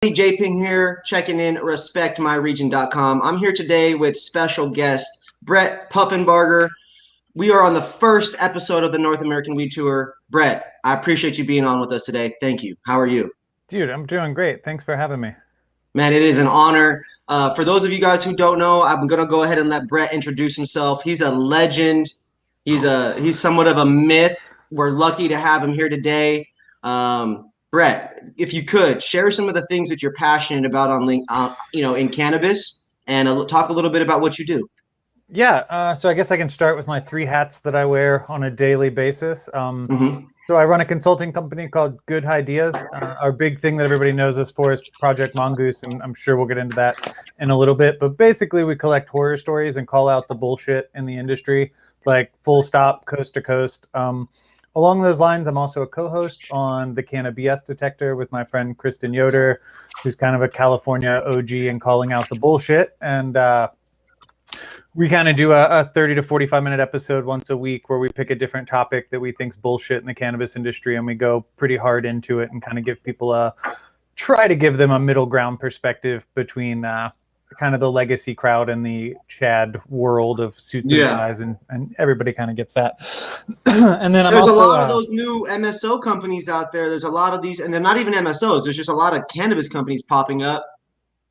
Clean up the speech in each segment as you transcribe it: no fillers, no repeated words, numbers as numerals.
J Ping here, checking in, respectmyregion.com. I'm here today with special guest Brett Puffenbarger. We are on the first episode of the North American Weed Tour. Brett, I appreciate you being on with us today. Thank you. How are you? Dude, I'm doing great. Thanks for having me. Man, it is an honor. For those of you guys who don't know, I'm gonna go ahead and let Brett introduce himself. He's a legend. He's somewhat of a myth. We're lucky to have him here today. Brett, if you could share some of the things that you're passionate about in cannabis, and talk a little bit about what you do. Yeah, so I guess I can start with my three hats that I wear on a daily basis. Mm-hmm. So I run a consulting company called Good Ideas. Our big thing that everybody knows us for is Project Mongoose, and I'm sure we'll get into that in a little bit. But basically, we collect horror stories and call out the bullshit in the industry, like full stop, coast to coast. Along those lines, I'm also a co-host on the Cannabis Detector with my friend Kristen Yoder, who's kind of a California OG and calling out the bullshit. And we kind of do a 30 to 45 minute episode once a week where we pick a different topic that we think's bullshit in the cannabis industry, and we go pretty hard into it and kind of give people try to give them a middle ground perspective between kind of the legacy crowd and the Chad world of suits and ties, and everybody kind of gets that. And then there's also a lot of those new MSO companies out there. There's a lot of these, and they're not even MSOs. There's just a lot of cannabis companies popping up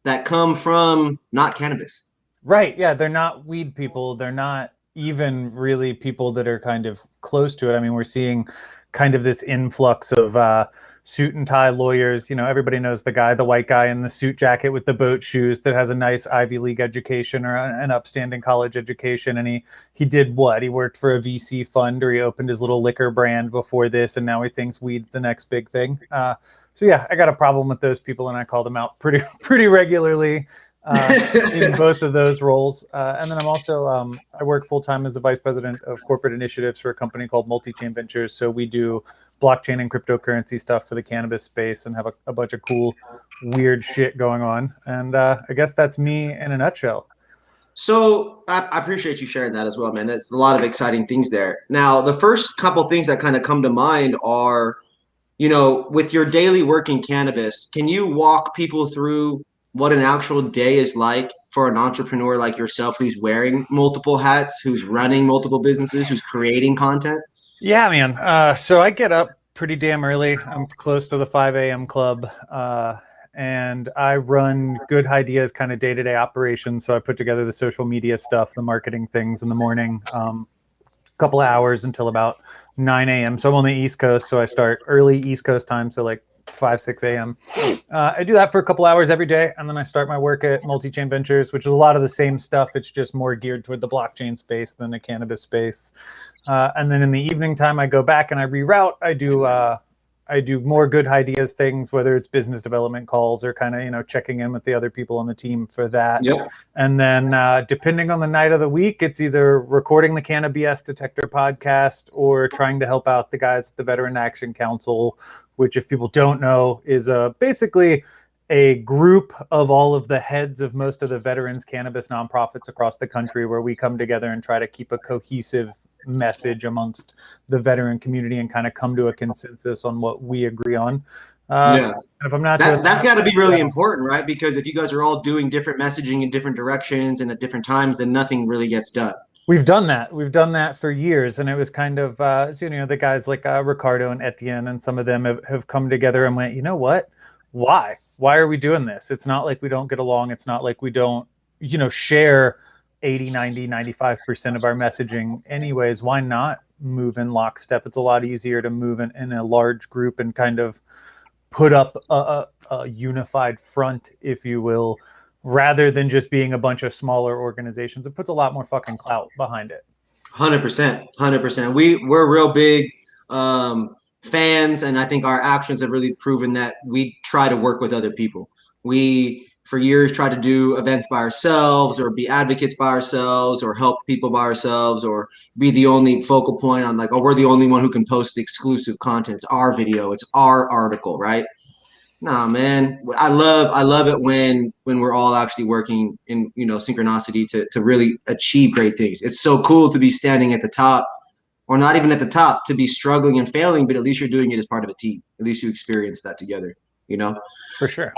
that come from not cannabis. Right. Yeah. They're not weed people. They're not even really people that are kind of close to it. I mean, we're seeing kind of this influx of suit and tie lawyers. You know, everybody knows the white guy in the suit jacket with the boat shoes that has a nice Ivy League education or an upstanding college education. And he did what? He worked for a VC fund, or he opened his little liquor brand before this, and now he thinks weed's the next big thing. So yeah, I got a problem with those people, and I call them out pretty regularly. In both of those roles. And then I'm also, I work full-time as the vice president of corporate initiatives for a company called Multi-Chain Ventures. So we do blockchain and cryptocurrency stuff for the cannabis space and have a bunch of cool, weird shit going on. And I guess that's me in a nutshell. So I appreciate you sharing that as well, man. There's a lot of exciting things there. Now, the first couple things that kind of come to mind are, with your daily work in cannabis, can you walk people through what an actual day is like for an entrepreneur like yourself who's wearing multiple hats, who's running multiple businesses, who's creating content? Yeah, man. So I get up pretty damn early. I'm close to the 5 a.m. club. And I run Good Ideas kind of day-to-day operations. So I put together the social media stuff, the marketing things in the morning, a couple of hours until about 9 a.m. So I'm on the East Coast. So I start early East Coast time. So like 5, 6 a.m. I do that for a couple hours every day, and then I start my work at Multi-Chain Ventures, which is a lot of the same stuff. It's just more geared toward the blockchain space than the cannabis space. And then in the evening time, I go back and I reroute. I do more Good Ideas things, whether it's business development calls or kind of, checking in with the other people on the team for that. Yep. And then depending on the night of the week, it's either recording the Cannabis Detector podcast or trying to help out the guys at the Veteran Action Council, which, if people don't know, is basically a group of all of the heads of most of the veterans cannabis nonprofits across the country, where we come together and try to keep a cohesive message amongst the veteran community and kind of come to a consensus on what we agree on. Yeah. If I'm not, that's got to be really important, right? Because if you guys are all doing different messaging in different directions and at different times, then nothing really gets done. We've done that for years, and it was kind of the guys like Ricardo and Etienne and some of them have come together and went, you know what, why are we doing this? It's not like we don't get along. It's not like we don't share 80, 90, 95% of our messaging anyways. Why not move in lockstep? It's a lot easier to move in a large group and kind of put up a unified front, if you will, rather than just being a bunch of smaller organizations. It puts a lot more fucking clout behind it. 100%. We're real big fans, and I think our actions have really proven that we try to work with other people. We, for years, try to do events by ourselves, or be advocates by ourselves, or help people by ourselves, or be the only focal point on we're the only one who can post the exclusive content. It's our video, it's our article, right? Nah, man, I love it when we're all actually working in synchronicity to really achieve great things. It's so cool to be standing at the top, or not even at the top, to be struggling and failing, but at least you're doing it as part of a team. At least you experience that together, For sure.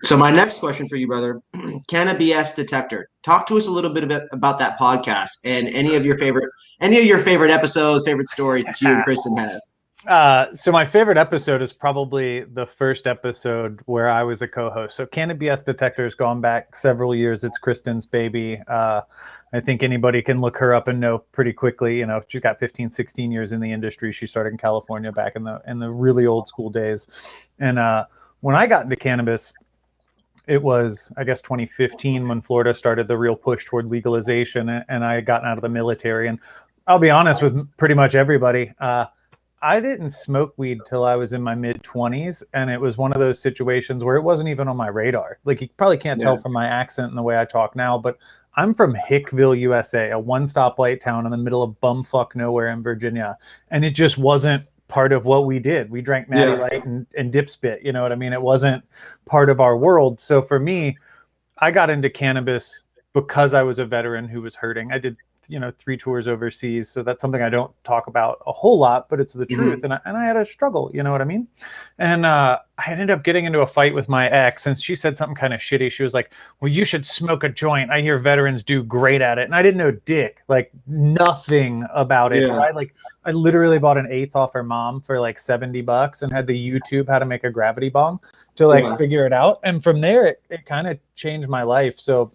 So my next question for you, brother, Cannabis Detector. Talk to us a little bit about that podcast and any of your favorite episodes, favorite stories that you and Kristen have. So my favorite episode is probably the first episode where I was a co-host. So Cannabis Detector has gone back several years. It's Kristen's baby. I think anybody can look her up and know pretty quickly. You know, she's got 15, 16 years in the industry. She started in California back in the really old school days. And when I got into cannabis, it was, I guess, 2015 when Florida started the real push toward legalization, and I had gotten out of the military. And I'll be honest with pretty much everybody. I didn't smoke weed till I was in my mid 20s, and it was one of those situations where it wasn't even on my radar. Like, you probably can't tell from my accent and the way I talk now, but I'm from Hickville, USA, a one-stoplight town in the middle of bumfuck nowhere in Virginia, and it just wasn't part of what we did. We drank Natty Light and Dip Spit, you know what I mean? It wasn't part of our world. So for me, I got into cannabis because I was a veteran who was hurting. I did 3 tours overseas, so that's something I don't talk about a whole lot, but it's the truth. And I had a struggle, you know what I mean? And I ended up getting into a fight with my ex, and she said something kind of shitty. She was like, well, you should smoke a joint. I hear veterans do great at it. And I didn't know dick, like nothing about it. So I literally bought an eighth off her mom for like $70 and had to YouTube how to make a gravity bong to figure it out. And from there, it kind of changed my life. So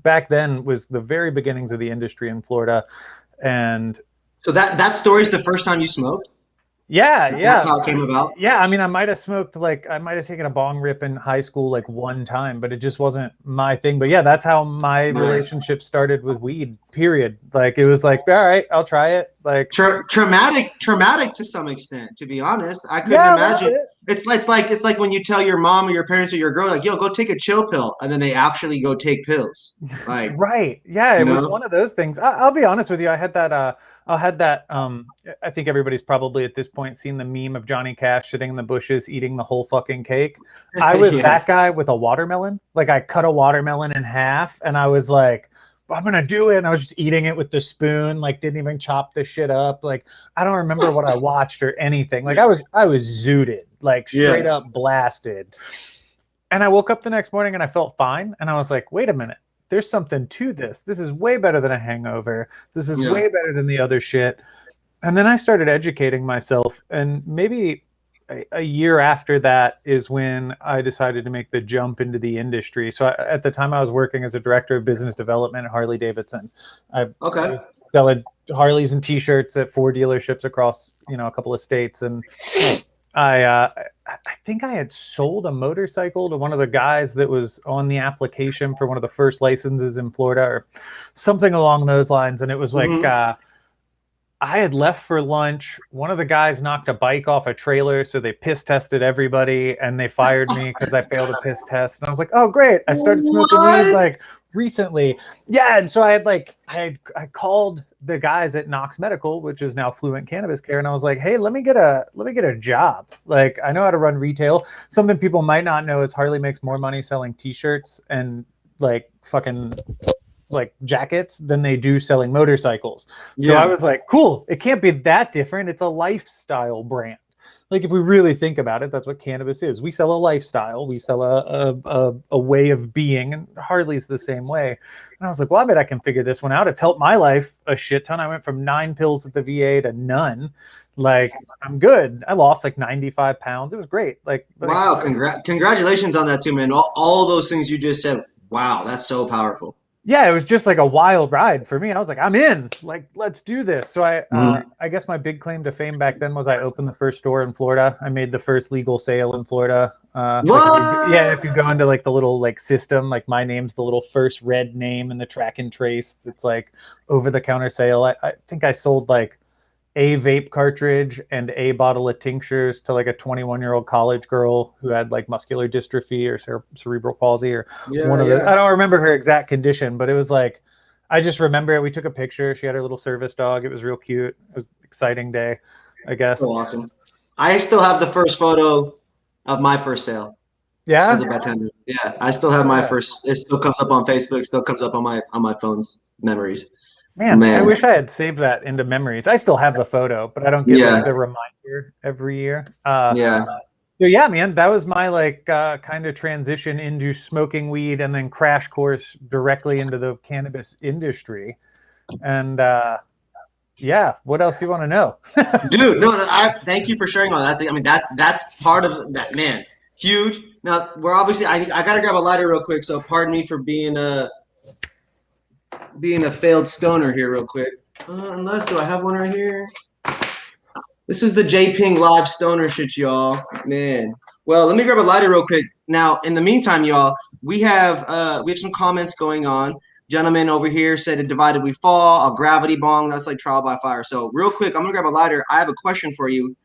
back then was the very beginnings of the industry in Florida. And so that story is the first time you smoked? That's how it came about? Yeah, I mean, I might have taken a bong rip in high school like one time, but it just wasn't my thing. But yeah, that's how my relationship started with weed, period. Like, it was like, all right, I'll try it. Like, traumatic to some extent, to be honest. I couldn't imagine. It's like when you tell your mom or your parents or your girl, like, yo, go take a chill pill, and then they actually go take pills. Like, right. Yeah, it was one of those things. I'll be honest with you. I had that I think everybody's probably at this point seen the meme of Johnny Cash sitting in the bushes eating the whole fucking cake. I was that guy with a watermelon. Like, I cut a watermelon in half and I was like, I'm going to do it. And I was just eating it with the spoon, like didn't even chop the shit up. Like, I don't remember what I watched or anything. Like, I was zooted, like straight up blasted. And I woke up the next morning and I felt fine. And I was like, wait a minute. There's something to this. This is way better than a hangover. This is way better than the other shit. And then I started educating myself. And maybe a year after that is when I decided to make the jump into the industry. So at the time I was working as a director of business development at Harley Davidson. I was selling Harleys and t-shirts at 4 dealerships across, a couple of states. And I think I had sold a motorcycle to one of the guys that was on the application for one of the first licenses in Florida or something along those lines. And it was like, I had left for lunch. One of the guys knocked a bike off a trailer, so they piss tested everybody and they fired me because I failed a piss test. And I was like, oh, great. I started smoking weed like recently. Yeah. And so I called the guys at Knox Medical, which is now Fluent Cannabis Care. And I was like, hey, let me get a job. Like, I know how to run retail. Something people might not know is Harley makes more money selling t-shirts and like fucking like jackets than they do selling motorcycles. So I was like, cool. It can't be that different. It's a lifestyle brand. Like, if we really think about it, that's what cannabis is. We sell a lifestyle. We sell a way of being, and Harley's the same way. And I was like, well, I bet I can figure this one out. It's helped my life a shit ton. I went from 9 pills at the VA to none. Like, I'm good. I lost like 95 pounds. It was great. Like, wow. Congratulations on that too, man. All those things you just said. Wow. That's so powerful. Yeah, it was just like a wild ride for me. I was like, I'm in. Like, let's do this. So I guess my big claim to fame back then was I opened the first store in Florida. I made the first legal sale in Florida. If you go into like the little like system, like my name's the little first red name in the track and trace. It's like over the counter sale. I think I sold like a vape cartridge and a bottle of tinctures to like a 21-year-old college girl who had like muscular dystrophy or cerebral palsy or one of those. I don't remember her exact condition, but it was like, I just remember it. We took a picture. She had her little service dog. It was real cute. It was an exciting day, I guess. So awesome. I still have the first photo of my first sale. Yeah. As a bartender. Yeah. I still have my first, it still comes up on Facebook, still comes up on my phone's memories. Man, I wish I had saved that into memories. I still have the photo, but I don't get like the reminder every year. So yeah, man, that was my like kind of transition into smoking weed and then crash course directly into the cannabis industry. And yeah, what else do you want to know? Dude, no, I thank you for sharing all that. I mean, that's part of that, man. Huge. Now we're obviously. I gotta grab a lighter real quick. So pardon me for being a failed stoner here, real quick. Unless do I have one right here? This is the J Ping live stoner shit, y'all. Man. Well, let me grab a lighter real quick. Now, in the meantime, y'all, we have some comments going on. Gentleman over here said, "A divided we fall." A gravity bong. That's like trial by fire. So, real quick, I'm gonna grab a lighter. I have a question for you.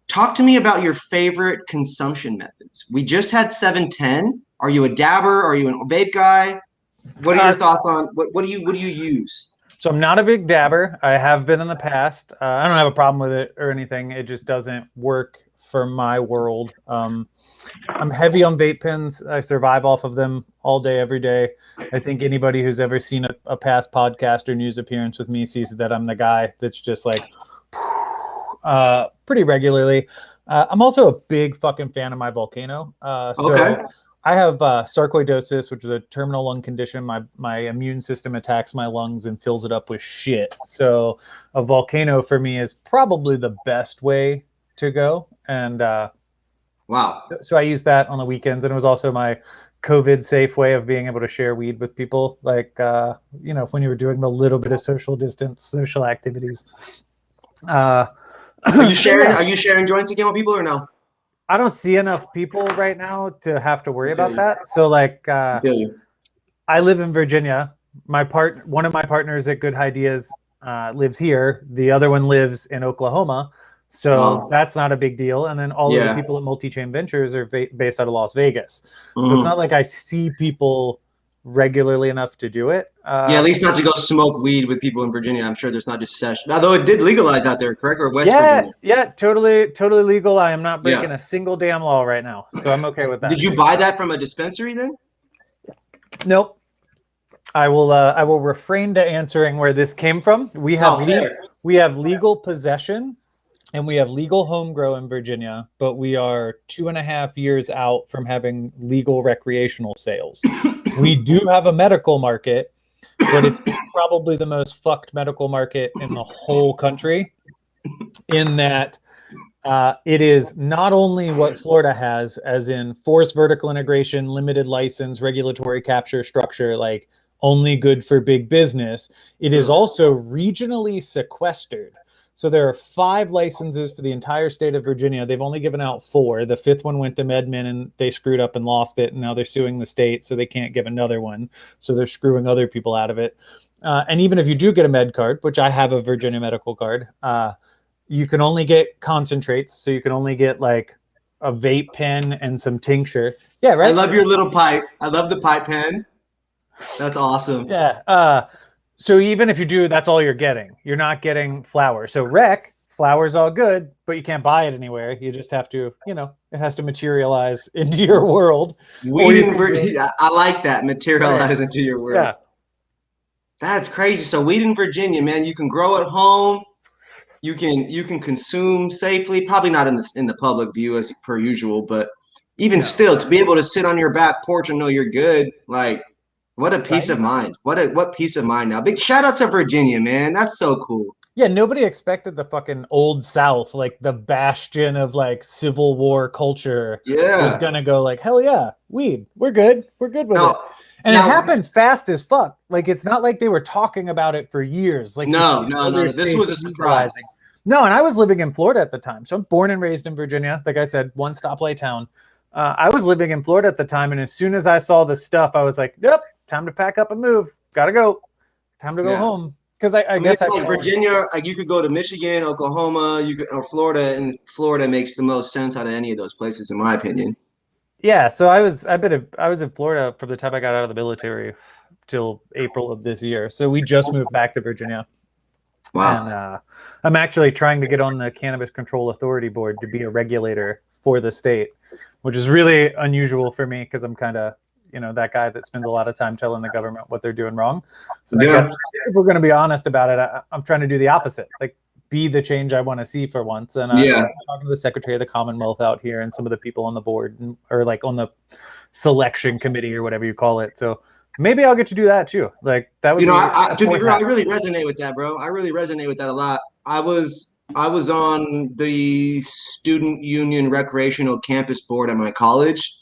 Talk to me about your favorite consumption methods. We just had 710. Are you a dabber? Are you an vape guy? What are your thoughts on what do you use? So I'm not a big dabber. I have been in the past. I don't have a problem with it or anything. It just doesn't work for my world. I'm heavy on vape pens. I survive off of them all day, every day. I think anybody who's ever seen a past podcast or news appearance with me sees that I'm the guy that's just like pretty regularly. I'm also a big fucking fan of my Volcano. Okay. I have sarcoidosis, which is a terminal lung condition. My immune system attacks my lungs and fills it up with shit. So a Volcano for me is probably the best way to go. And Wow. So I use that on the weekends, and it was also my COVID safe way of being able to share weed with people. Like when you were doing the little bit of social distance, social activities. Are you sharing? Are you sharing joints again with people or no? I don't see enough people right now to have to worry about that. So like, I live in Virginia. One of my partners at Good Ideas lives here. The other one lives in Oklahoma. So that's not a big deal. And then all of the people at Multi-Chain Ventures are based out of Las Vegas. So it's not like I see people regularly enough to do it. At least not to go smoke weed with people in Virginia. I'm sure there's not just session. Although it did legalize out there, correct? Or West Virginia? Yeah, totally legal. I am not breaking a single damn law right now, so I'm okay with that. Did you buy that from a dispensary then? Nope. I will refrain to answering where this came from. We have legal possession and we have legal home grow in Virginia, but we are 2.5 years out from having legal recreational sales. We do have a medical market, but it's probably the most fucked medical market in the whole country, in that it is not only what Florida has, as in forced vertical integration, limited license, regulatory capture structure, like only good for big business. It is also regionally sequestered. So there are 5 licenses for the entire state of Virginia. They've only given out 4. The 5th one went to MedMin and they screwed up and lost it. And now they're suing the state, so they can't give another one. So they're screwing other people out of it. And even if you do get a med card, which I have a Virginia medical card, you can only get concentrates. So you can only get like a vape pen and some tincture. Yeah, right. I love your little pipe. I love the pipe pen. That's awesome. Yeah. So even if you do, that's all you're getting. You're not getting flour. So flour's all good, but you can't buy it anywhere. You just have to, it has to materialize into your world. I like that, materialize into your world. Yeah. That's crazy. So weed in Virginia, man, you can grow at home. You can consume safely, probably not in the public view as per usual, but even still, to be able to sit on your back porch and know you're good, like, what a peace of mind. What peace of mind now. Big shout out to Virginia, man. That's so cool. Yeah, nobody expected the fucking Old South, like the bastion of like Civil War culture, was gonna go like, hell yeah, weed. We're good. We're good with it. And it happened fast as fuck. Like, it's not like they were talking about it for years. Like, no. This was a surprise. No, and I was living in Florida at the time. So I'm born and raised in Virginia. Like I said, one stoplight town. I was living in Florida at the time, and as soon as I saw the stuff, I was like, yep, time to pack up and move. Gotta go. Time to go home. Because I guess it's like Virginia, like you could go to Michigan, Oklahoma, or Florida, and Florida makes the most sense out of any of those places, in my opinion. Yeah, so I was in Florida from the time I got out of the military till April of this year. So we just moved back to Virginia. Wow. And I'm actually trying to get on the Cannabis Control Authority board to be a regulator for the state, which is really unusual for me because I'm kind of, that guy that spends a lot of time telling the government what they're doing wrong. So I guess if we're going to be honest about it, I'm trying to do the opposite. Like, be the change I want to see for once. And so I'm talking to the Secretary of the Commonwealth out here and some of the people on the board or like on the selection committee or whatever you call it. So maybe I'll get to do that too. Like that would to be real, I really resonate with that, bro. I really resonate with that a lot. I was on the student union recreational campus board at my college,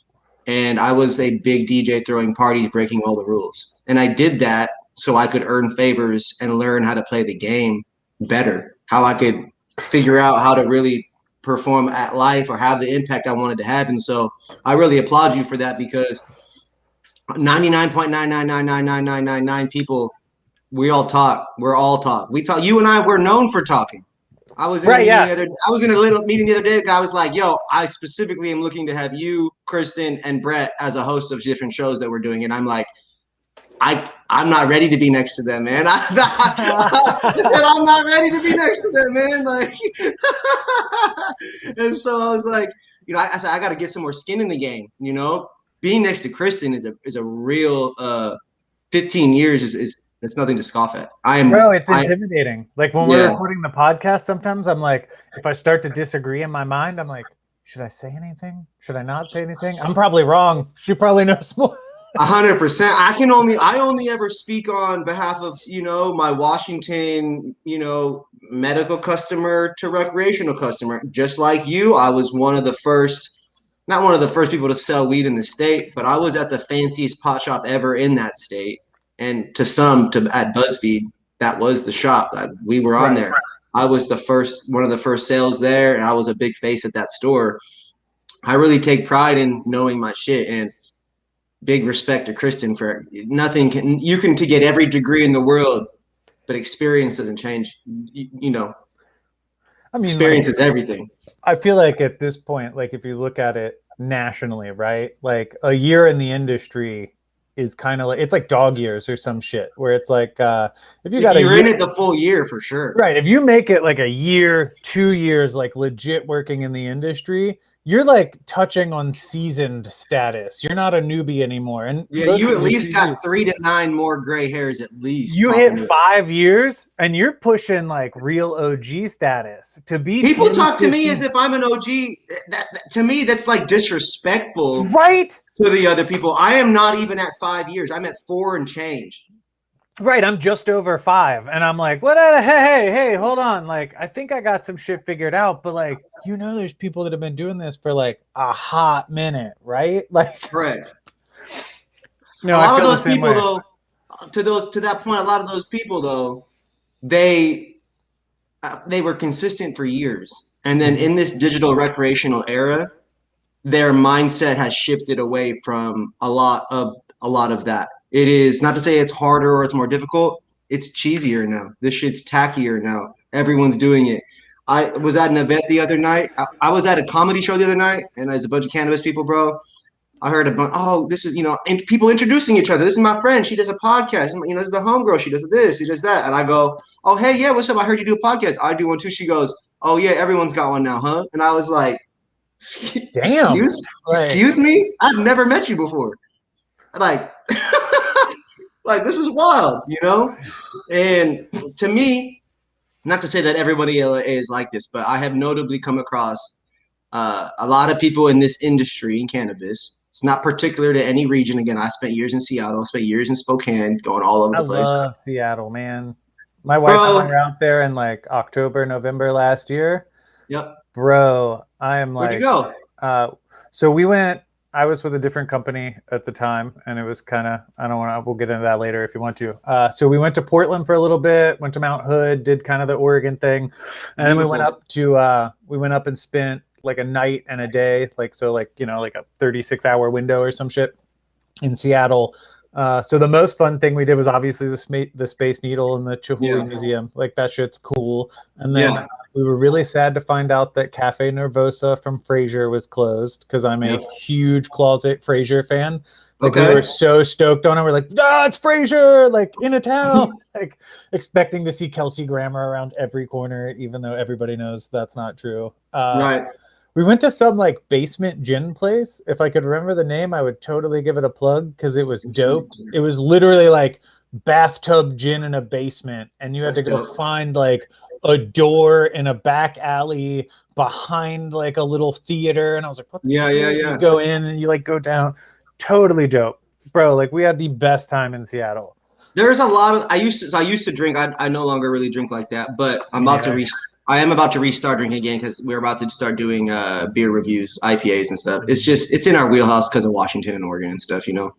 and I was a big DJ throwing parties, breaking all the rules. And I did that so I could earn favors and learn how to play the game better, how I could figure out how to really perform at life or have the impact I wanted to have. And so I really applaud you for that, because 99.9999999 people, we all talk. We're all talk. We talk. You and I were known for talking. I was in a little meeting the other day. I was like, "Yo, I specifically am looking to have you, Kristen, and Brett as a host of different shows that we're doing." And I'm like, I'm not ready to be next to them, man. I said I'm not ready to be next to them, man. Like, and so I was like, I said I got to get some more skin in the game. Being next to Kristen is a real 15 years is it's nothing to scoff at. Bro, it's intimidating. Like when we're recording the podcast, sometimes I'm like, if I start to disagree in my mind, I'm like, should I say anything? Should I not say anything? I'm probably wrong. She probably knows more. 100%. I only ever speak on behalf of, my Washington, medical customer to recreational customer. Just like you, I was not one of the first people to sell weed in the state, but I was at the fanciest pot shop ever in that state. And at BuzzFeed, that was the shop that we were on there. I was one of the first sales there, and I was a big face at that store. I really take pride in knowing my shit, and big respect to Kristen for you can get every degree in the world, but experience doesn't change. Experience is everything. I feel like at this point, like if you look at it nationally, right? Like a year in the industry is kind of like, it's like dog years or some shit, where it's like if you're in it the full year for sure, right? If you make it like a year, 2 years, like legit working in the industry, you're like touching on seasoned status. You're not a newbie anymore. And you at least got 3 to 9 more gray hairs at least. You hit 5 years and you're pushing like real OG status. To be people talk to me as if I'm an OG. To me, that's like disrespectful, right? To the other people. I am not even at 5 years. I'm at 4 and change. Right, I'm just over 5, and I'm like, what? Hey, hold on. Like, I think I got some shit figured out, but like, there's people that have been doing this for like a hot minute, right? Like, right. A lot of those people, though, to that point, a lot of those people, though, they were consistent for years, and then in this digital recreational era, their mindset has shifted away from a lot of that. It is not to say it's harder or it's more difficult. It's cheesier now. This shit's tackier now. Everyone's doing it. I was at an event the other night. I was at a comedy show the other night, and there's a bunch of cannabis people, bro. I heard this is, and people introducing each other. This is my friend. She does a podcast. This is the homegirl. She does this. She does that. And I go, oh, hey, yeah, what's up? I heard you do a podcast. I do one too. She goes, oh, yeah, everyone's got one now, huh? And I was like, damn. Excuse me? I've never met you before. Like, like, this is wild, And to me, not to say that everybody is like this, but I have notably come across a lot of people in this industry in cannabis. It's not particular to any region. Again, I spent years in Seattle. I spent years in Spokane, going all over the place. I love Seattle, man. My wife and I were out there in like October, November last year. Yep. Bro, I am like... Where'd you go? So we went... I was with a different company at the time, and it was kind of, we'll get into that later if you want to. So we went to Portland for a little bit, went to Mount Hood, did kind of the Oregon thing. And then we went up and spent like a night and a day, like a 36-hour window or some shit in Seattle. So the most fun thing we did was obviously the Space Needle and the Chihuly Museum. Like that shit's cool. And then we were really sad to find out that Cafe Nervosa from Frasier was closed, because I'm a huge closet Frasier fan. Like we were so stoked on it. We're like, it's Frasier, like in a town, like expecting to see Kelsey Grammer around every corner, even though everybody knows that's not true. Right. We went to some like basement gin place. If I could remember the name, I would totally give it a plug, because it was dope. It was literally like bathtub gin in a basement, and you had to go find like a door in a back alley behind like a little theater, and I was like, what the Yeah, shit? yeah. You go in and you like go down. Totally dope, bro. Like we had the best time in Seattle. There's a lot of I used to drink. I no longer really drink like that, but I am about to restart drinking again because we're about to start doing beer reviews, IPAs and stuff. It's in our wheelhouse because of Washington and Oregon and stuff, you know.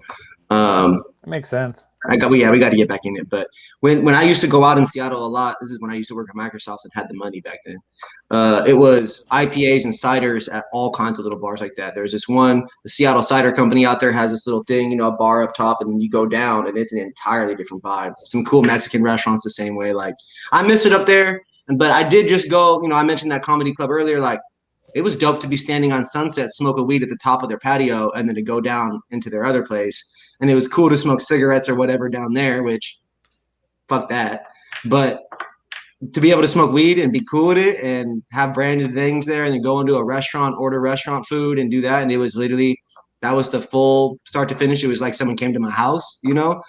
That makes sense. We got to get back in it. But when I used to go out in Seattle a lot, this is when I used to work at Microsoft and had the money back then. It was IPAs and ciders at all kinds of little bars like that. There's this one, the Seattle Cider Company out there has this little thing, you know, a bar up top, and then you go down, and it's an entirely different vibe. Some cool Mexican restaurants the same way. Like I miss it up there, but I did just go. You know, I mentioned that comedy club earlier. Like it was dope to be standing on Sunset smoking weed at the top of their patio, and then to go down into their other place. And it was cool to smoke cigarettes or whatever down there, which fuck that. But to be able to smoke weed and be cool with it and have branded things there and then go into a restaurant, order restaurant food and do that. And it was literally, that was the full start to finish. It was like someone came to my house, you know,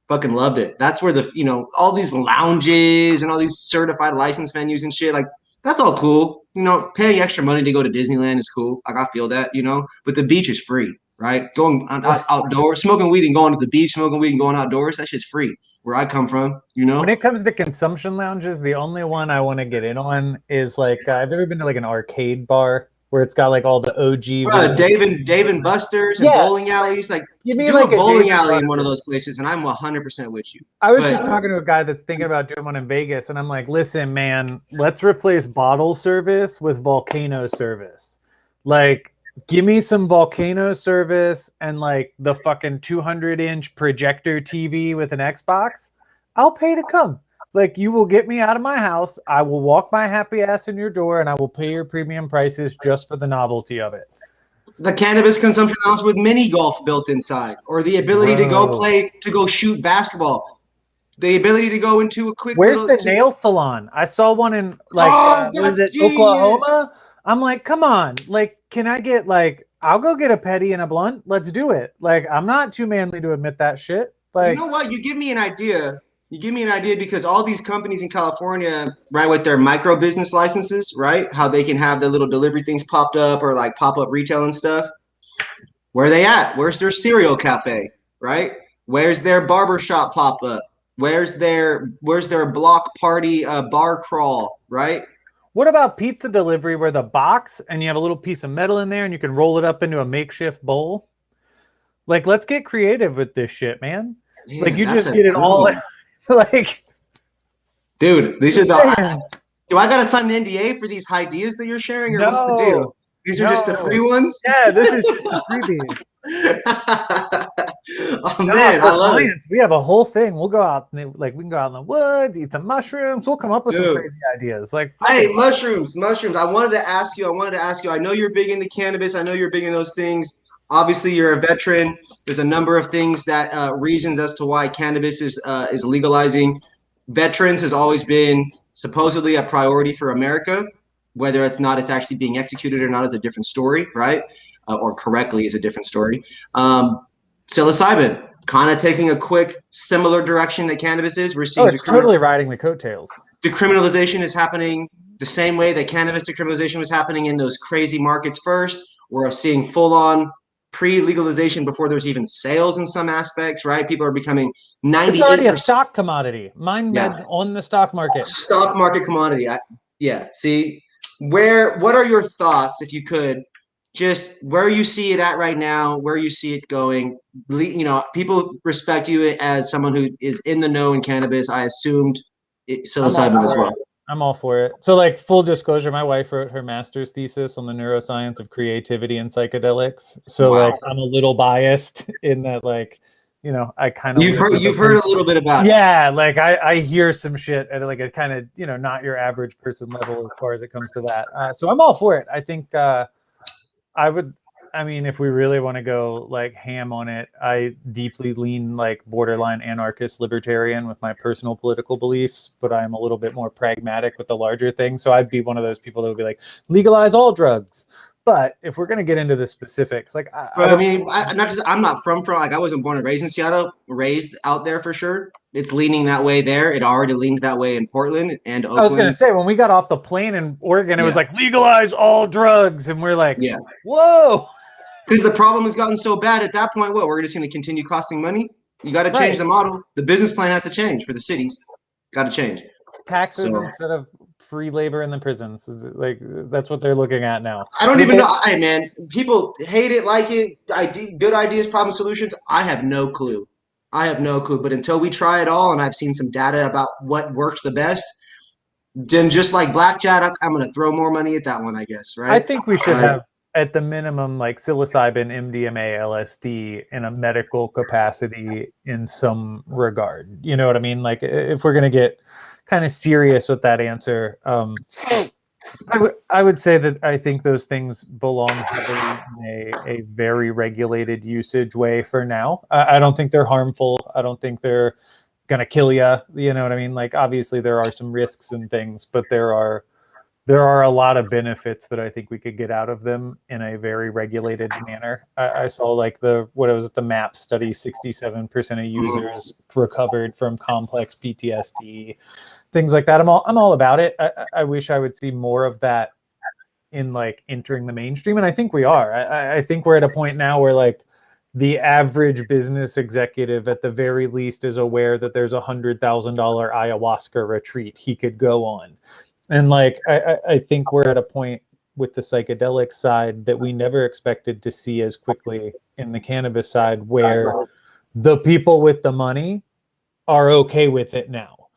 fucking loved it. That's where the, you know, all these lounges and all these certified license venues and shit, like that's all cool. You know, paying extra money to go to Disneyland is cool. Like I feel that, you know, but the beach is free. Right? Going outdoors, smoking weed and going to the beach, smoking weed and going outdoors, that shit's free. Where I come from, you know? When it comes to consumption lounges, the only one I want to get in on is like, I've ever been to like an arcade bar where it's got like all the OG. Dave and Buster's and bowling alleys. Like, you mean do like a bowling alley in one of those places, and I'm 100% with you. I was just talking to a guy that's thinking about doing one in Vegas, and I'm like, listen, man, let's replace bottle service with volcano service. Like, give me some volcano service and like the fucking 200-inch projector TV with an Xbox. I'll pay to come. Like you will get me out of my house. I will walk my happy ass in your door and I will pay your premium prices just for the novelty of it. The cannabis consumption lounge with mini golf built inside, or the ability to go shoot basketball. The ability to go into a quick. Where's the nail salon? I saw one in like was it genius. Oklahoma? I'm like, come on, like, can I get like, I'll go get a petty and a blunt. Let's do it. Like, I'm not too manly to admit that shit. Like, you know what? You give me an idea. Because all these companies in California, right, with their micro business licenses, right, how they can have their little delivery things popped up or like pop up retail and stuff. Where are they at? Where's their cereal cafe, right? Where's their barbershop pop up? Where's their block party bar crawl, right? What about pizza delivery where the box and you have a little piece of metal in there and you can roll it up into a makeshift bowl? Like, let's get creative with this shit, man. Like, you just get it all. Like, dude, these are the. Do I got to sign an NDA for these ideas that you're sharing, or what's the deal? These are just the free ones? Yeah, this is just the freebies. Oh man, I love it. We have a whole thing. We'll go out, like we can go out in the woods, eat some mushrooms. We'll come up with some crazy ideas. Like, hey, mushrooms. I wanted to ask you. I know you're big into cannabis. I know you're big in those things. Obviously, you're a veteran. There's a number of things that reasons as to why cannabis is legalizing. Veterans has always been supposedly a priority for America. Whether it's not, it's actually being executed or not is a different story, right? Or correctly is a different story. Psilocybin, kind of taking a quick similar direction that cannabis is. We're seeing it's totally riding the coattails. Decriminalization is happening the same way that cannabis decriminalization was happening in those crazy markets first. We're seeing full-on pre-legalization before there's even sales in some aspects, right? People are becoming 98%. It's already a stock commodity. Meds on the stock market. Stock market commodity. See, what are your thoughts, if you could, just where you see it at right now, where you see it going? You know, people respect you as someone who is in the know in cannabis. I assumed psilocybin as well. I'm all for it. So, like, full disclosure, my wife wrote her master's thesis on the neuroscience of creativity and psychedelics. So, like, I'm a little biased in that, like, you know, I kind of you've heard a little bit about it. Yeah, like I hear some shit at like a kind of, you know, not your average person level as far as it comes to that. So I'm all for it. I think I mean, if we really want to go like ham on it, I deeply lean like borderline anarchist libertarian with my personal political beliefs, but I'm a little bit more pragmatic with the larger thing. So I'd be one of those people that would be like, legalize all drugs. But if we're going to get into the specifics, like, I'm not from like, I wasn't born and raised in Seattle, raised out there for sure. it's leaning that way there. It already leaned that way in Portland and Oakland. I was going to say, when we got off the plane in Oregon, it was like, legalize all drugs. And we're like, whoa. Because the problem has gotten so bad at that point, we're just going to continue costing money? You got to change the model. The business plan has to change for the cities. It's got to change. Taxes instead of free labor in the prisons. Like, that's what they're looking at now. I don't even know. Hey, man, people hate it, like it. Good ideas, problem solutions. I have no clue. But until we try it all, and I've seen some data about what worked the best, then just like blackjack, I'm going to throw more money at that one, I guess, right? I think we should have, at the minimum, like psilocybin, MDMA, LSD in a medical capacity in some regard. You know what I mean? Like, if we're going to get kind of serious with that answer, I would say that I think those things belong heavily in a very regulated usage way for now. I don't think they're harmful. I don't think they're going to kill you. You know what I mean? Like, obviously there are some risks and things, but there are a lot of benefits that I think we could get out of them in a very regulated manner. I saw like the MAP study, 67% of users recovered from complex PTSD, things like that. I'm all about it. I wish I would see more of that in like entering the mainstream. And I think we are. I think we're at a point now where like the average business executive at the very least is aware that there's $100,000 ayahuasca retreat he could go on. And like, I think we're at a point with the psychedelic side that we never expected to see as quickly in the cannabis side, where the people with the money are okay with it now.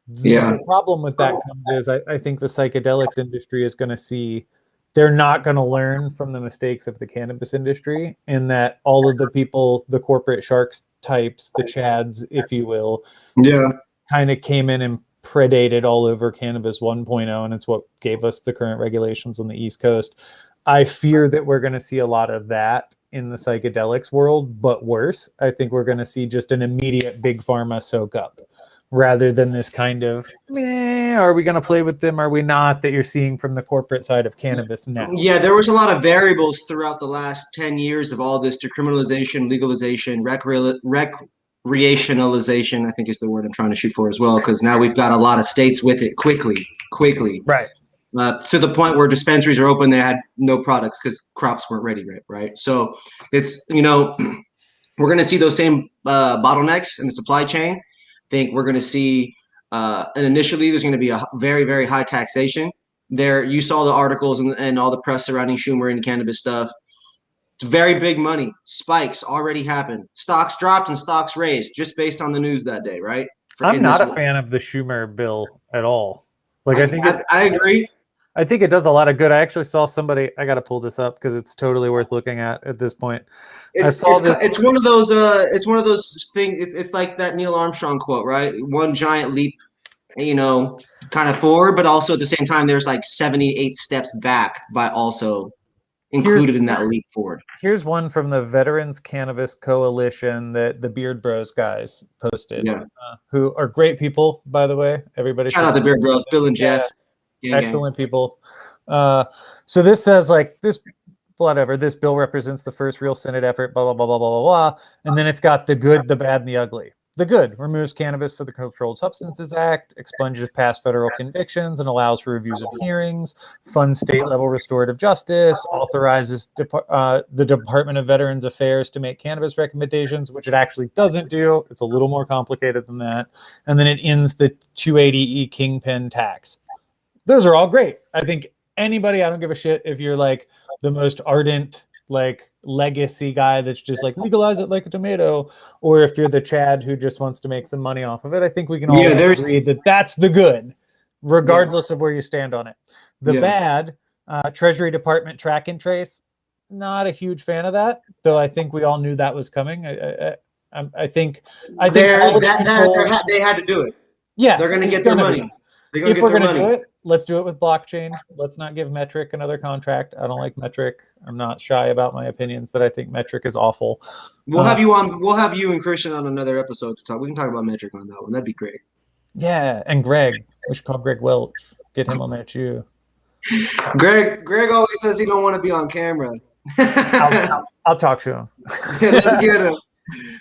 The problem with that comes is I think the psychedelics industry is going to see, they're not going to learn from the mistakes of the cannabis industry, in that all of the people, the corporate sharks types, the Chads, if you will, kind of came in and predated all over cannabis 1.0, and it's what gave us the current regulations on the East Coast. I fear that we're going to see a lot of that in the psychedelics world, but worse. I think we're going to see just an immediate big pharma soak up, rather than this kind of, are we going to play with them? Are we not? That you're seeing from the corporate side of cannabis now. Yeah, there was a lot of variables throughout the last 10 years of all this decriminalization, legalization, recreationalization, I think is the word I'm trying to shoot for as well, because now we've got a lot of states with it quickly. Right. To the point where dispensaries are open, they had no products because crops weren't ready, right? So it's, we're going to see those same bottlenecks in the supply chain. I think we're going to see, and initially there's going to be a very, very high taxation there. You saw the articles and all the press surrounding Schumer and cannabis stuff. It's very big money. Spikes already happened. Stocks dropped and stocks raised just based on the news that day, right? I'm not a fan of the Schumer bill at all. Like, I agree. I think it does a lot of good. I actually saw somebody, I got to pull this up because it's totally worth looking at this point. It's one of those things. It's like that Neil Armstrong quote, right? One giant leap, kind of forward, but also at the same time, there's like 78 steps back by also included in that leap forward. Here's one from the Veterans Cannabis Coalition that the Beard Bros guys posted, who are great people, by the way. Everybody shout out the Beard Bros, Bill and Jeff. Excellent people. So this says like this, whatever, this bill represents the first real Senate effort, blah, blah, blah, blah, blah, blah, blah. And then it's got the good, the bad, and the ugly. The good removes cannabis for the Controlled Substances Act, expunges past federal convictions and allows for reviews of hearings, funds state-level restorative justice, authorizes the Department of Veterans Affairs to make cannabis recommendations, which it actually doesn't do. It's a little more complicated than that. And then it ends the 280E kingpin tax. Those are all great. I think anybody, I don't give a shit if you're like the most ardent, like legacy guy that's just like legalize it like a tomato, or if you're the Chad who just wants to make some money off of it. I think we can all agree that that's the good, regardless of where you stand on it. The bad, Treasury Department track and trace, not a huge fan of that, though I think we all knew that was coming. I think they had to do it. Yeah, they're going to get their money. If we're going to do it, let's do it with blockchain. Let's not give Metric another contract. I don't like Metric. I'm not shy about my opinions that I think Metric is awful. We'll have you on. We'll have you and Christian on another episode to talk. We can talk about Metric on that one. That'd be great. Yeah, and Greg. We should call Greg Welch. Get him on there too. Greg always says he don't want to be on camera. I'll talk to him. Let's get him.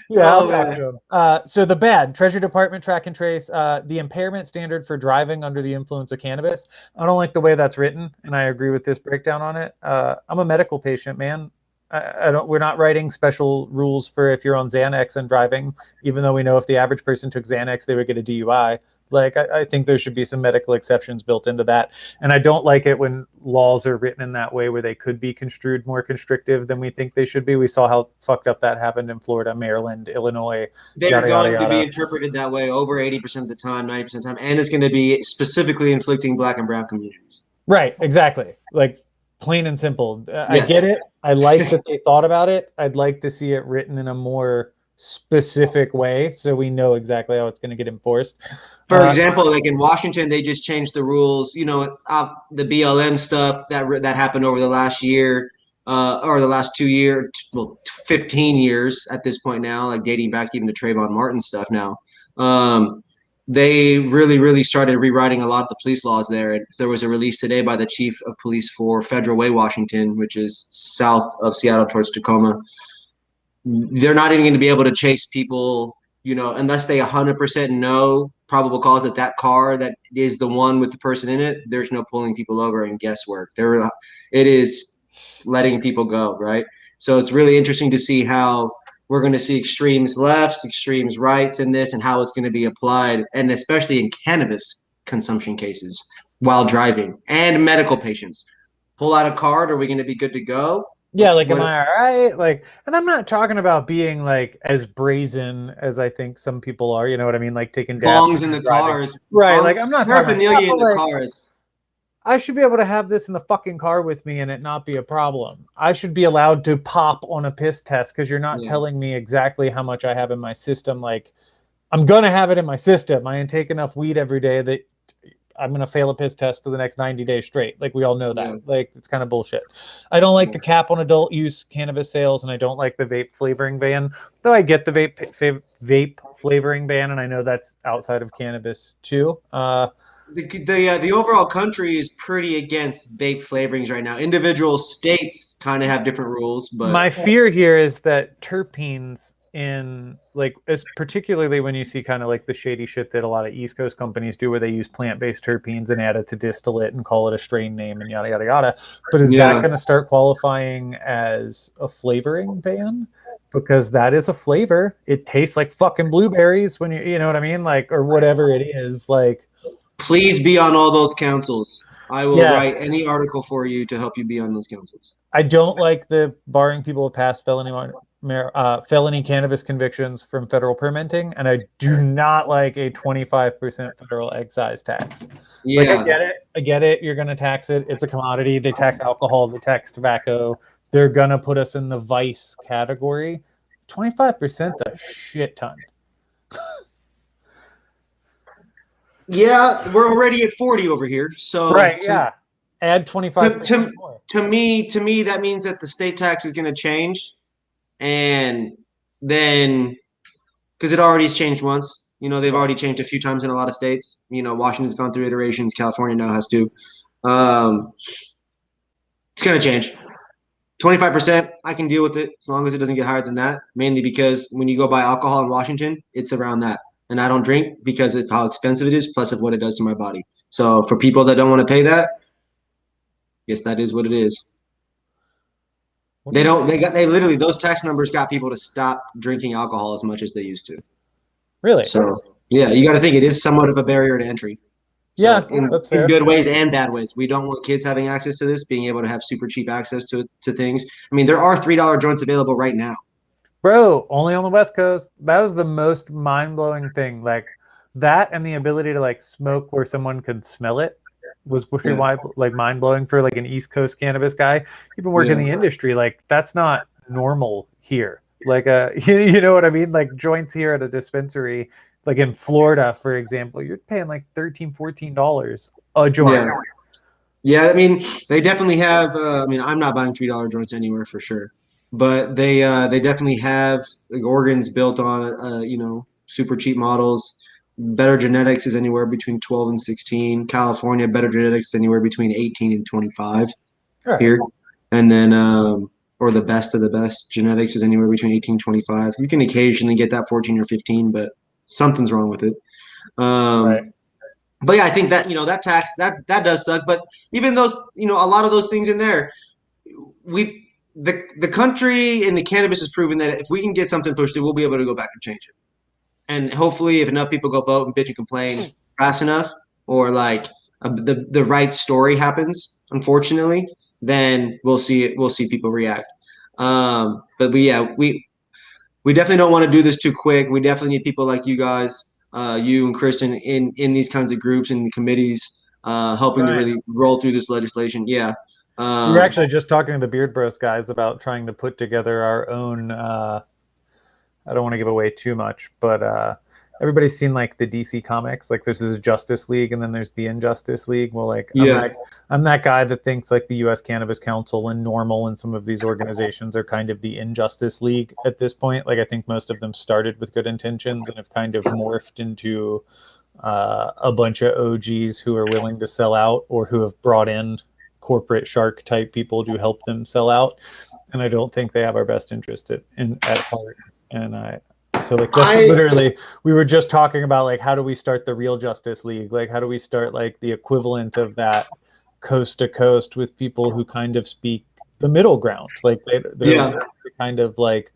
Yeah, I'll Oh talk man. to him. So the bad Treasury Department track and trace, the impairment standard for driving under the influence of cannabis. I don't like the way that's written, and I agree with this breakdown on it. I'm a medical patient, man. I don't. We're not writing special rules for if you're on Xanax and driving, even though we know if the average person took Xanax, they would get a DUI. Like I think there should be some medical exceptions built into that. And I don't like it when laws are written in that way where they could be construed more constrictive than we think they should be. We saw how fucked up that happened in Florida, Maryland, Illinois, They're yada yada going to be yada. interpreted that way over 80% of the time, 90% of the time, and it's going to be specifically inflicting Black and Brown communities. Right, exactly. Like plain and simple. I Yes. get it. I like that they thought about it. I'd like to see it written in a more specific way so we know exactly how it's going to get enforced. For example, like in Washington, they just changed the rules. You know, the BLM stuff that happened over the last year, or the last 2 years, well, 15 years at this point now, like dating back even to Trayvon Martin stuff now. They really started rewriting a lot of the police laws there. And there was a release today by the chief of police for Federal Way, Washington, which is south of Seattle towards Tacoma. They're not even going to be able to chase people, you know, unless they 100% know probable cause that that car that is the one with the person in it. There's no pulling people over and guesswork. It is letting people go, right? So it's really interesting to see how we're going to see extremes lefts, extremes rights in this, and how it's going to be applied, and especially in cannabis consumption cases while driving and medical patients. Pull out a card, are we going to be good to go? Yeah, like, am I all right? Like, and I'm not talking about being like as brazen as I think some people are. You know what I mean? Like taking bongs in the driving. cars, Right? Like, I'm not talking about paraphernalia that, in the like, cars. I should be able to have this in the fucking car with me and it not be a problem. I should be allowed to pop on a piss test because you're not telling me exactly how much I have in my system. Like, I'm gonna have it in my system. I take enough weed every day that I'm going to fail a piss test for the next 90 days straight. Like, we all know that. Yeah. Like, it's kind of bullshit. I don't like the cap on adult use cannabis sales, and I don't like the vape flavoring ban, though I get the vape flavoring ban, and I know that's outside of cannabis too. The overall country is pretty against vape flavorings right now. Individual states kind of have different rules, but my fear here is that terpenes in, like, as particularly when you see kind of like the shady shit that a lot of East Coast companies do where they use plant-based terpenes and add it to distillate and call it a strain name and yada yada yada, but is that going to start qualifying as a flavoring ban? Because that is a flavor. It tastes like fucking blueberries when you know what I mean, like, or whatever it is. Like, please be on all those councils. I will write any article for you to help you be on those councils. I don't like the barring people with past felony cannabis convictions from federal permitting, and I do not like a 25% federal excise tax. Yeah. Like, I get it. You're going to tax it. It's a commodity. They tax alcohol. They tax tobacco. They're going to put us in the vice category. 25%, a shit ton. Yeah, we're already at 40 over here. So right, yeah. Add 25. To me, that means that the state tax is going to change. And then, because it already has changed once, you know, they've already changed a few times in a lot of states. You know, Washington's gone through iterations. California now has to. It's going to change. 25%, I can deal with it as long as it doesn't get higher than that, mainly because when you go buy alcohol in Washington, it's around that. And I don't drink because of how expensive it is, plus of what it does to my body. So for people that don't want to pay that, yes, that is what it is. They literally, those tax numbers got people to stop drinking alcohol as much as they used to. Really? So yeah, you got to think it is somewhat of a barrier to entry. So yeah, that's fair. In good ways and bad ways. We don't want kids having access to this, being able to have super cheap access to things. I mean, there are $3 joints available right now. Bro, only on the West Coast. That was the most mind-blowing thing. Like, that and the ability to like smoke where someone could smell it was pretty like mind-blowing for like an East Coast cannabis guy. You've been working in the industry, like, that's not normal here. Like, you know what I mean? Like, joints here at a dispensary, like in Florida, for example, you're paying like $13-14 a joint. Yeah, I mean, they definitely have. I mean, I'm not buying $3 joints anywhere for sure, but they definitely have like organs built on you know, super cheap models. Better Genetics is anywhere between 12 and 16. California, Better Genetics is anywhere between 18 and 25 here, and then or the best of the best. Genetics is anywhere between 18 and 25. You can occasionally get that 14 or 15, but something's wrong with it. Right. But yeah, I think that that tax that does suck. But even those a lot of those things in there, the country and the cannabis has proven that if we can get something pushed through, we'll be able to go back and change it. And hopefully, if enough people go vote and bitch and complain fast enough, or like the right story happens, unfortunately, then we'll see it. We'll see people react. But we definitely don't want to do this too quick. We definitely need people like you guys, you and Chris, in these kinds of groups and committees, helping to really roll through this legislation. Yeah. We were actually just talking to the Beard Bros guys about trying to put together our own. I don't want to give away too much, but everybody's seen like the DC comics. Like there's this Justice League, and then there's the Injustice League. Well, like I'm that guy that thinks like the U.S. Cannabis Council and NORML and some of these organizations are kind of the Injustice League at this point. Like I think most of them started with good intentions and have kind of morphed into a bunch of OGs who are willing to sell out or who have brought in corporate shark type people to help them sell out. And I don't think they have our best interest at heart. And so like that's literally, we were just talking about like how do we start the real Justice League? Like how do we start like the equivalent of that coast to coast with people who kind of speak the middle ground? Like they're kind of like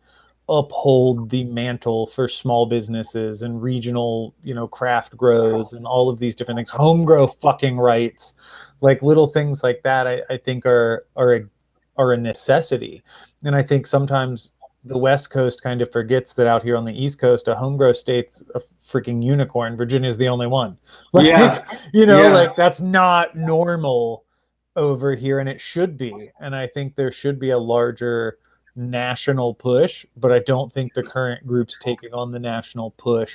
uphold the mantle for small businesses and regional, craft grows and all of these different things, home grow fucking rights, like little things like that. I think are a necessity. And I think sometimes the West Coast kind of forgets that out here on the East Coast, a home grow state's a freaking unicorn. Virginia's the only one. Like, like that's not normal over here, and it should be. And I think there should be a larger national push, but I don't think the current groups taking on the national push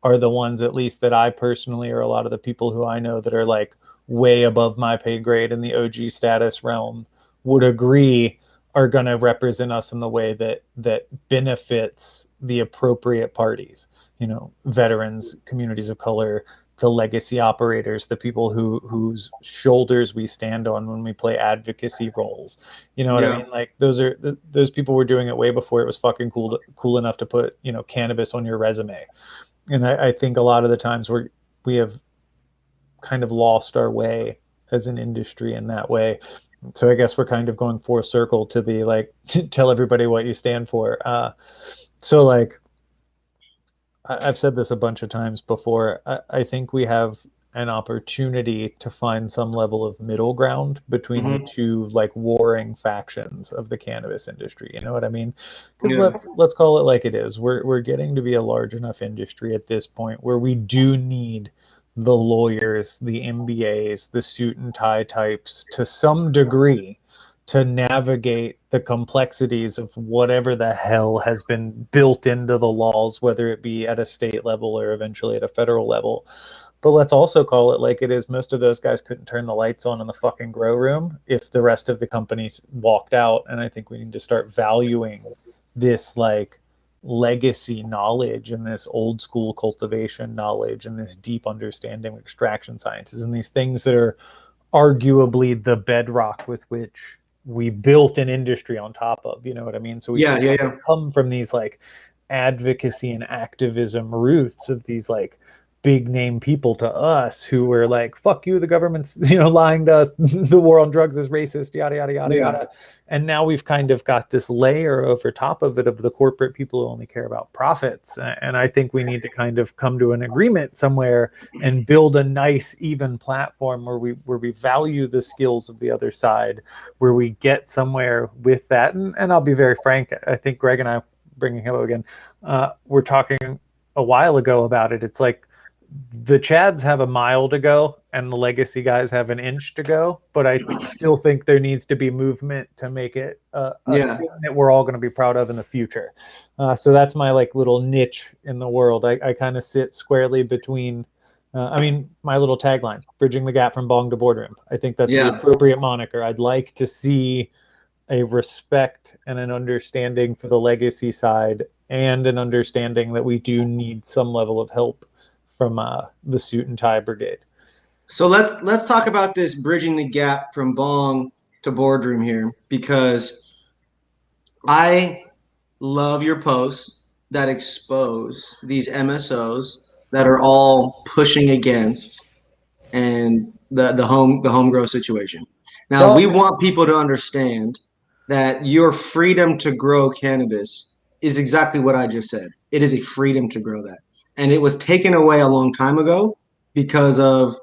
are the ones, at least that I personally, or a lot of the people who I know that are like way above my pay grade in the OG status realm would agree are going to represent us in the way that benefits the appropriate parties, veterans, communities of color, the legacy operators, the people whose shoulders we stand on when we play advocacy roles. You know what I mean? Like those people were doing it way before it was fucking cool enough to put, cannabis on your resume. And I think a lot of the times we have kind of lost our way as an industry in that way. So I guess we're kind of going full circle to the like tell everybody what you stand for. So like I've said this a bunch of times before. I think we have an opportunity to find some level of middle ground between the two like warring factions of the cannabis industry. You know what I mean? Because let's call it like it is. We're getting to be a large enough industry at this point where we do need the lawyers, the MBAs, the suit and tie types to some degree to navigate the complexities of whatever the hell has been built into the laws, whether it be at a state level or eventually at a federal level. But let's also call it like it is. Most of those guys couldn't turn the lights on in the fucking grow room if the rest of the companies walked out. And I think we need to start valuing this like legacy knowledge and this old school cultivation knowledge and this deep understanding of extraction sciences and these things that are arguably the bedrock with which we built an industry on top of, you know what I mean? So we come from these like advocacy and activism roots of these like big name people to us who were like, fuck you, the government's, lying to us, the war on drugs is racist, yada, yada, yada, yada. And now we've kind of got this layer over top of it of the corporate people who only care about profits. And I think we need to kind of come to an agreement somewhere and build a nice, even platform where we value the skills of the other side, where we get somewhere with that. And I'll be very frank, I think Greg and I, bringing him up again, we're talking a while ago about it. It's like, the Chads have a mile to go and the legacy guys have an inch to go, but I still think there needs to be movement to make it a thing that we're all going to be proud of in the future. So that's my like little niche in the world. I kind of sit squarely between, my little tagline, bridging the gap from bong to boardroom. I think that's the appropriate moniker. I'd like to see a respect and an understanding for the legacy side and an understanding that we do need some level of help from the suit and tie brigade. So let's talk about this bridging the gap from bong to boardroom here, because I love your posts that expose these MSOs that are all pushing against and the home grow situation. Now we Well, want people to understand that your freedom to grow cannabis is exactly what I just said. It is a freedom to grow that. And it was taken away a long time ago because of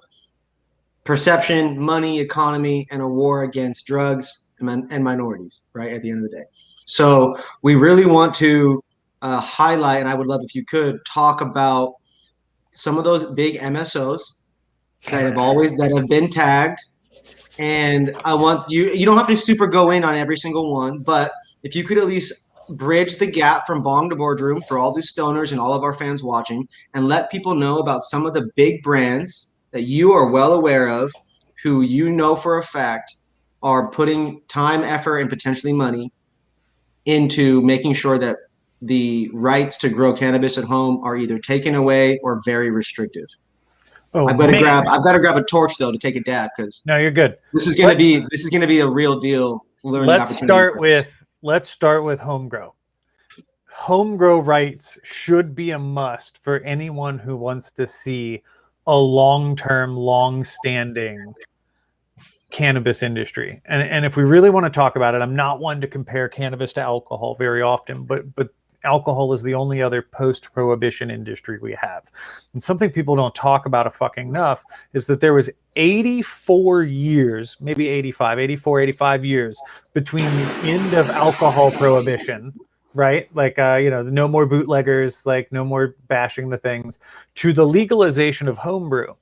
perception, money, economy, and a war against drugs and minorities, right? At the end of the day. So we really want to highlight, and I would love if you could talk about some of those big MSOs that have been tagged. And I want you don't have to super go in on every single one, but if you could at least bridge the gap from bong to boardroom for all these stoners and all of our fans watching and let people know about some of the big brands that you are well aware of, who you know for a fact are putting time, effort, and potentially money into making sure that the rights to grow cannabis at home are either taken away or very restrictive. oh man, I've got to grab a torch though to take a dab because no, you're good. this Let's is gonna be a real deal learning let's opportunity start for us. with let's start with home grow. Home grow rights should be a must for anyone who wants to see a long-term, long-standing cannabis industry. And if we really want to talk about it, I'm not one to compare cannabis to alcohol very often, but alcohol is the only other post-prohibition industry we have. And something people don't talk about a fucking enough is that there was 84 years, maybe 85 years between the end of alcohol prohibition, right? Like, no more bootleggers, like no more bashing the things, to the legalization of homebrew.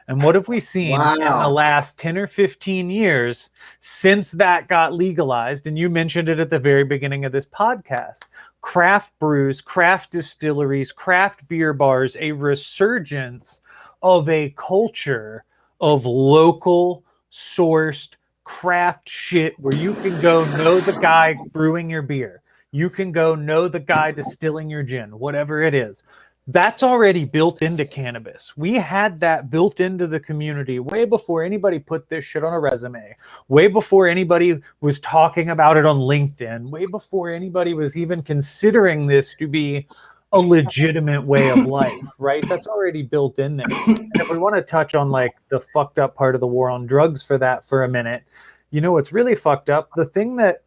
And what have we seen in the last 10 or 15 years since that got legalized? And you mentioned it at the very beginning of this podcast. Craft brews, craft distilleries, craft beer bars, a resurgence of a culture of local sourced craft shit where you can go know the guy brewing your beer. You can go know the guy distilling your gin, whatever it is. That's already built into cannabis. We had that built into the community way before anybody put this shit on a resume, way before anybody was talking about it on LinkedIn, way before anybody was even considering this to be a legitimate way of life, right? That's already built in there. And if we want to touch on like the fucked up part of the war on drugs for that for a minute, you know what's really fucked up? The thing that,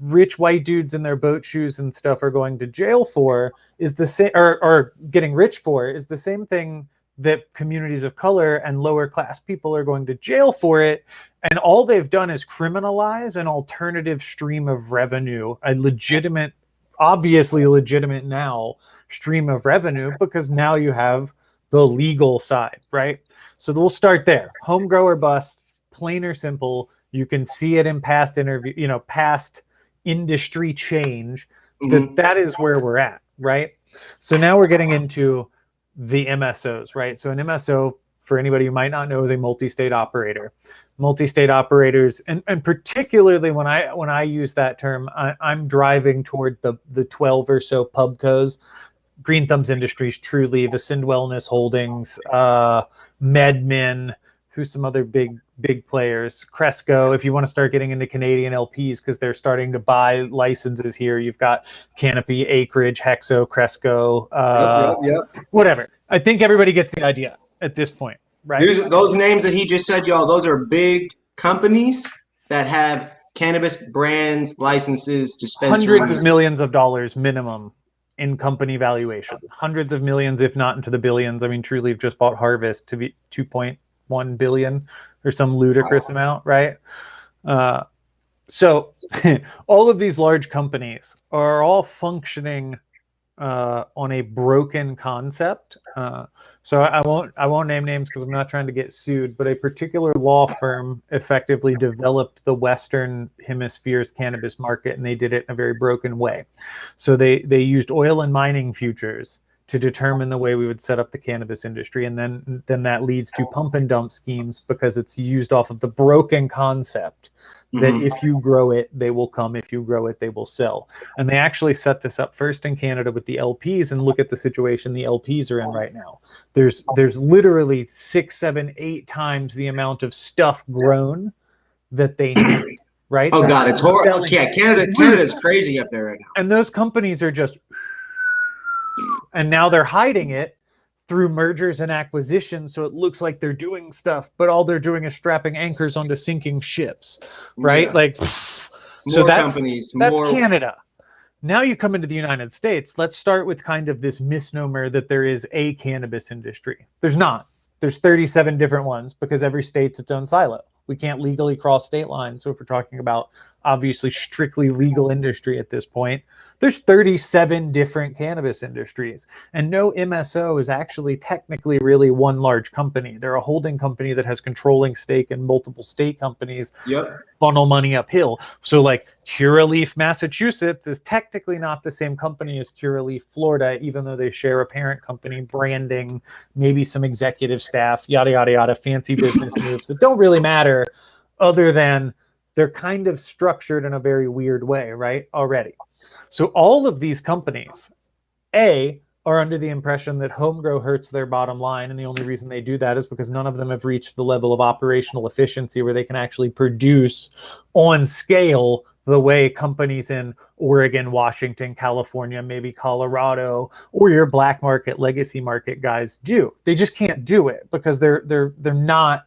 rich white dudes in their boat shoes and stuff are going to jail for is the same, or getting rich for is the same thing that communities of color and lower class people are going to jail for it. And all they've done is criminalize an alternative stream of revenue, a legitimate, obviously legitimate now stream of revenue, because now you have the legal side, right? So we'll start there. Home grow or bust, plain or simple. You can see it in past past industry change, that is where we're at, right? So now we're getting into the MSOs, right? So an MSO, for anybody who might not know, is a multi-state operator. Multi-state operators, and particularly when I use that term, I'm driving toward the 12 or so pubcos. Green Thumbs Industries, Trulieve, Ascend Wellness Holdings, MedMen, who's some other big players. Cresco, if you want to start getting into Canadian LPs because they're starting to buy licenses here, you've got Canopy, Acreage, Hexo, Cresco, whatever. I think everybody gets the idea at this point, right? Those names that he just said, y'all, those are big companies that have cannabis brands, licenses, dispensaries. Hundreds of millions of dollars minimum in company valuation. Hundreds of millions, if not into the billions. I mean, Trulieve just bought Harvest to be 2.1 billion or some ludicrous amount, right? So all of these large companies are all functioning on a broken concept. So I won't name names because I'm not trying to get sued, but a particular law firm effectively developed the Western Hemisphere's cannabis market, and they did it in a very broken way. So they used oil and mining futures to determine the way we would set up the cannabis industry, and then that leads to pump and dump schemes because it's used off of the broken concept that if you grow it, they will come. If you grow it, they will sell. And they actually set this up first in Canada with the LPs, and look at the situation the LPs are in right now. There's literally 6, 7, 8 times the amount of stuff grown that they need. right? Oh God, it's horrible. Selling- Yeah, Canada's crazy up there right now. And those companies are just, and now they're hiding it through mergers and acquisitions, so it looks like they're doing stuff, but all they're doing is strapping anchors onto sinking ships, right? Yeah. Like, so that's more Canada. Now you come into the United States. Let's start with kind of this misnomer that there is a cannabis industry. There's not. There's 37 different ones because every state's its own silo. We can't legally cross state lines. So if we're talking about obviously strictly legal industry at this point, there's 37 different cannabis industries, and no MSO is actually technically really one large company. They're a holding company that has controlling stake in multiple state companies. Yep. Funnel money uphill. So like Curaleaf, Massachusetts is technically not the same company as Curaleaf, Florida, even though they share a parent company, branding, maybe some executive staff, yada, yada, yada, fancy business moves that don't really matter other than they're kind of structured in a very weird way, right? Already. So all of these companies, are under the impression that home grow hurts their bottom line. And the only reason they do that is because none of them have reached the level of operational efficiency where they can actually produce on scale the way companies in Oregon, Washington, California, maybe Colorado, or your black market, legacy market guys do. They just can't do it because they're not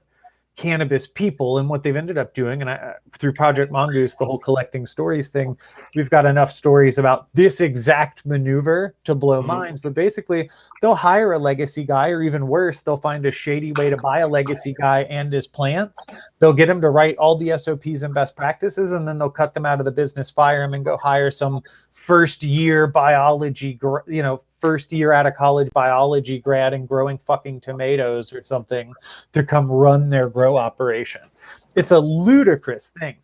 cannabis people. And what they've ended up doing, and through Project Mongoose, the whole collecting stories thing, we've got enough stories about this exact maneuver to blow minds. But basically they'll hire a legacy guy, or even worse, they'll find a shady way to buy a legacy guy and his plants. They'll get him to write all the SOPs and best practices, and then they'll cut them out of the business, fire him, and go hire some first year biology, first year out of college biology grad and growing fucking tomatoes or something to come run their grow operation. It's a ludicrous thing.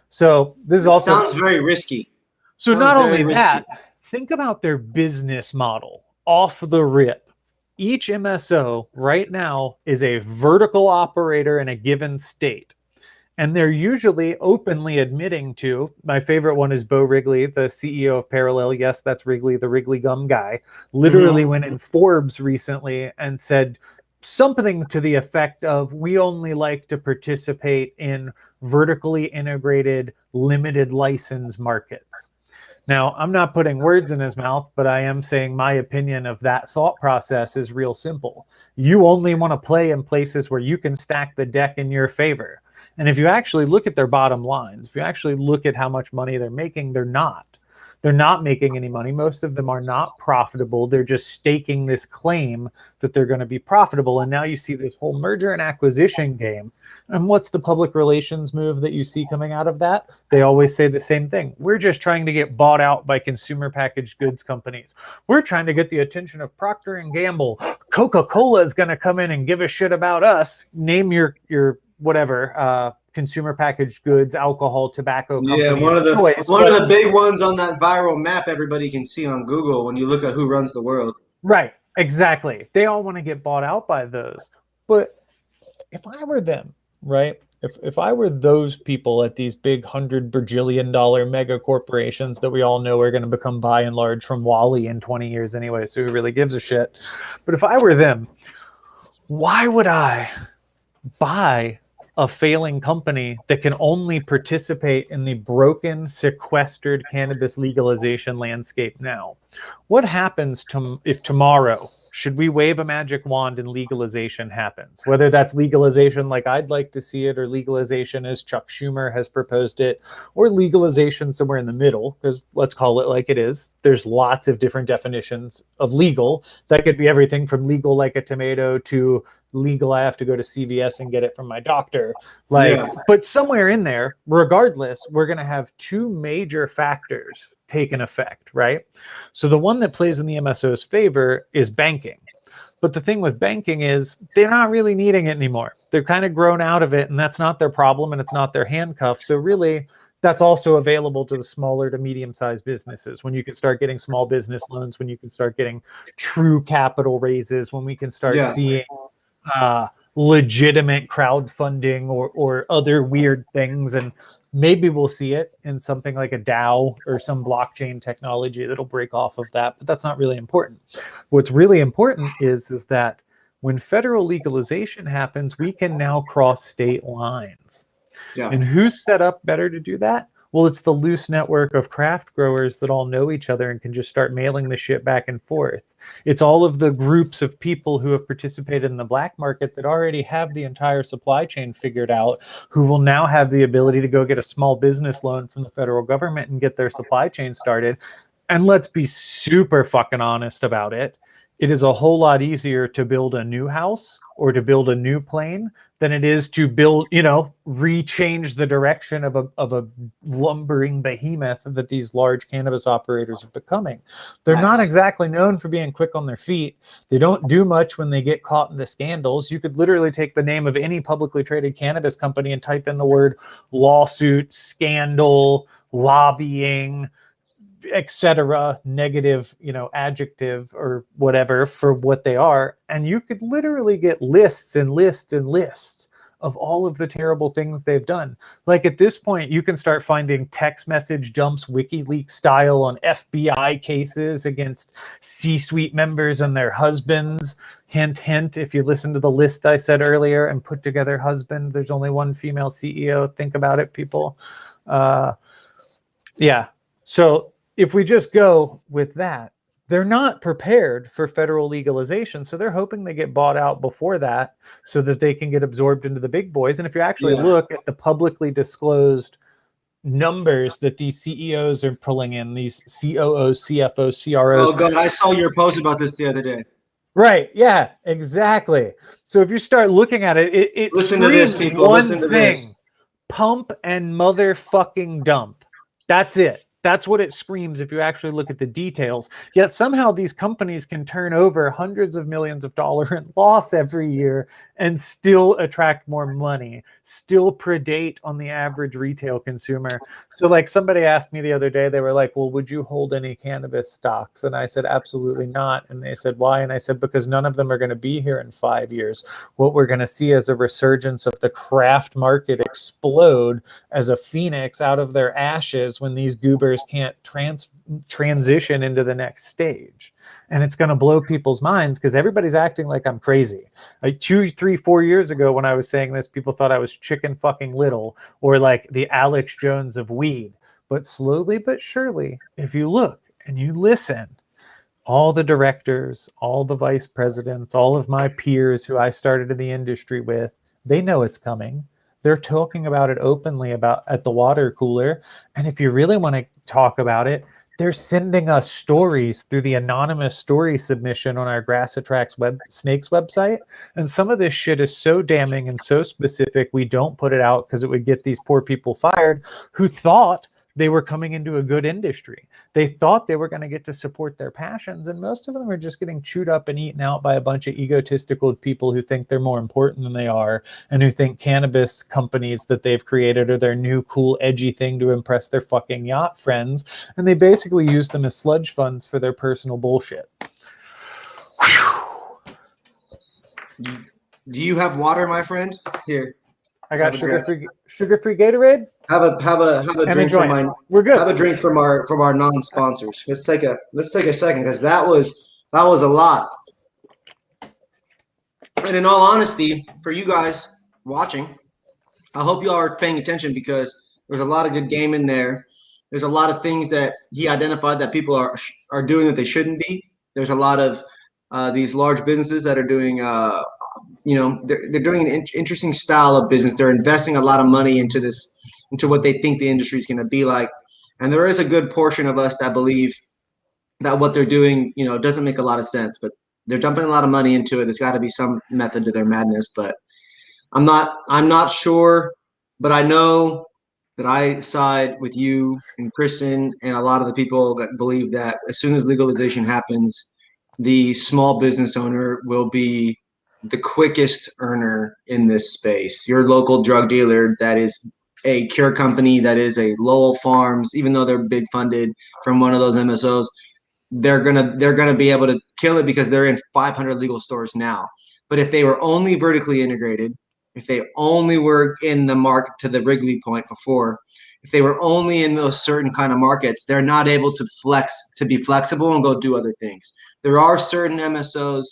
So this is also sounds very risky. So not only that, think about their business model off the rip. Each MSO right now is a vertical operator in a given state. And they're usually openly admitting to, my favorite one is Bo Wrigley, the CEO of Parallel. Yes, that's Wrigley, the Wrigley gum guy, literally went in Forbes recently and said something to the effect of, we only like to participate in vertically integrated, limited license markets. Now, I'm not putting words in his mouth, but I am saying my opinion of that thought process is real simple. You only want to play in places where you can stack the deck in your favor. And if you actually look at their bottom lines, if you actually look at how much money they're making, they're not. They're not making any money. Most of them are not profitable. They're just staking this claim that they're going to be profitable. And now you see this whole merger and acquisition game. And what's the public relations move that you see coming out of that? They always say the same thing. We're just trying to get bought out by consumer packaged goods companies. We're trying to get the attention of Procter & Gamble. Coca-Cola is going to come in and give a shit about us. Name your whatever, consumer packaged goods, alcohol, tobacco company. Yeah, one of the big ones on that viral map everybody can see on Google when you look at who runs the world. Right, exactly. They all want to get bought out by those. But if I were them, right? If I were those people at these big $100 bajillion mega corporations that we all know are going to become by and large from Wall-E in 20 years anyway, so who really gives a shit? But if I were them, why would I buy a failing company that can only participate in the broken, sequestered cannabis legalization landscape now? What happens if tomorrow, should we wave a magic wand and legalization happens? Whether that's legalization like I'd like to see it, or legalization as Chuck Schumer has proposed it, or legalization somewhere in the middle, because let's call it like it is. There's lots of different definitions of legal. That could be everything from legal like a tomato to legal I have to go to CVS and get it from my doctor. But somewhere in there, regardless, we're going to have two major factors take an effect, right? So the one that plays in the MSO's favor is banking. But the thing with banking is they're not really needing it anymore. They're kind of grown out of it, and that's not their problem, and it's not their handcuff. So really, that's also available to the smaller to medium-sized businesses, when you can start getting small business loans, when you can start getting true capital raises, when we can start seeing legitimate crowdfunding or other weird things. And maybe we'll see it in something like a DAO or some blockchain technology that'll break off of that, but that's not really important. What's really important is that when federal legalization happens, we can now cross state lines. Yeah. And who's set up better to do that? Well, it's the loose network of craft growers that all know each other and can just start mailing the shit back and forth. It's all of the groups of people who have participated in the black market that already have the entire supply chain figured out, who will now have the ability to go get a small business loan from the federal government and get their supply chain started. And let's be super fucking honest about it. It is a whole lot easier to build a new house or to build a new plane than it is to build, rechange the direction of a lumbering behemoth that these large cannabis operators are becoming. They're not exactly known for being quick on their feet. They don't do much when they get caught in the scandals. You could literally take the name of any publicly traded cannabis company and type in the word lawsuit, scandal, lobbying, etc., negative, adjective or whatever for what they are, and you could literally get lists and lists and lists of all of the terrible things they've done. Like at this point, you can start finding text message dumps, WikiLeaks style, on FBI cases against C-suite members and their husbands. Hint, hint, if you listen to the list I said earlier and put together husband, there's only one female CEO. Think about it, people. Yeah. So if we just go with that, they're not prepared for federal legalization. So they're hoping they get bought out before that so that they can get absorbed into the big boys. And if you actually look at the publicly disclosed numbers that these CEOs are pulling in, these COOs, CFOs, CROs. Oh, God, I saw your post about this the other day. Right. Yeah, exactly. So if you start looking at it, it listen to this, people. Listen to this. Pump and motherfucking dump. That's it. That's what it screams if you actually look at the details. Yet somehow these companies can turn over hundreds of millions of dollars in loss every year and still attract more money, still predate on the average retail consumer. So like somebody asked me the other day, they were like, well, would you hold any cannabis stocks? And I said, absolutely not. And they said, why? And I said, because none of them are going to be here in 5 years. What we're going to see is a resurgence of the craft market explode as a phoenix out of their ashes when these goobers can't transition into the next stage. And it's going to blow people's minds because everybody's acting like I'm crazy. Like 2, 3, 4 years ago when I was saying this, people thought I was chicken fucking little or like the Alex Jones of weed. But slowly but surely, if you look and you listen, all the directors, all the vice presidents, all of my peers who I started in the industry with, they know it's coming. They're talking about it openly at the water cooler. And if you really want to talk about it, they're sending us stories through the anonymous story submission on our Grass Attracts Snakes website. And some of this shit is so damning and so specific, we don't put it out because it would get these poor people fired who thought they were coming into a good industry. They thought they were going to get to support their passions, and most of them are just getting chewed up and eaten out by a bunch of egotistical people who think they're more important than they are, and who think cannabis companies that they've created are their new cool edgy thing to impress their fucking yacht friends, and they basically use them as sludge funds for their personal bullshit. Do you have water, my friend? Here. I got sugar-free Gatorade. Have a drink from my. We're good. Have a drink from our non-sponsors. Let's take a second because that was a lot. And in all honesty, for you guys watching, I hope you all are paying attention because there's a lot of good game in there. There's a lot of things that he identified that people are doing that they shouldn't be. There's a lot of these large businesses that are doing. They're doing an interesting style of business. They're investing a lot of money into what they think the industry is going to be like. And there is a good portion of us that believe that what they're doing, doesn't make a lot of sense, but they're dumping a lot of money into it. There's got to be some method to their madness, but I'm not sure, but I know that I side with you and Kristen and a lot of the people that believe that as soon as legalization happens, the small business owner will be the quickest earner in this space. Your local drug dealer that is a cure company, that is a Lowell Farms, even though they're big funded from one of those MSOs, they're gonna be able to kill it because they're in 500 legal stores now. But if they were only vertically integrated, if they only were in the market to the Wrigley point before, if they were only in those certain kind of markets, they're not able to be flexible and go do other things. There are certain MSOs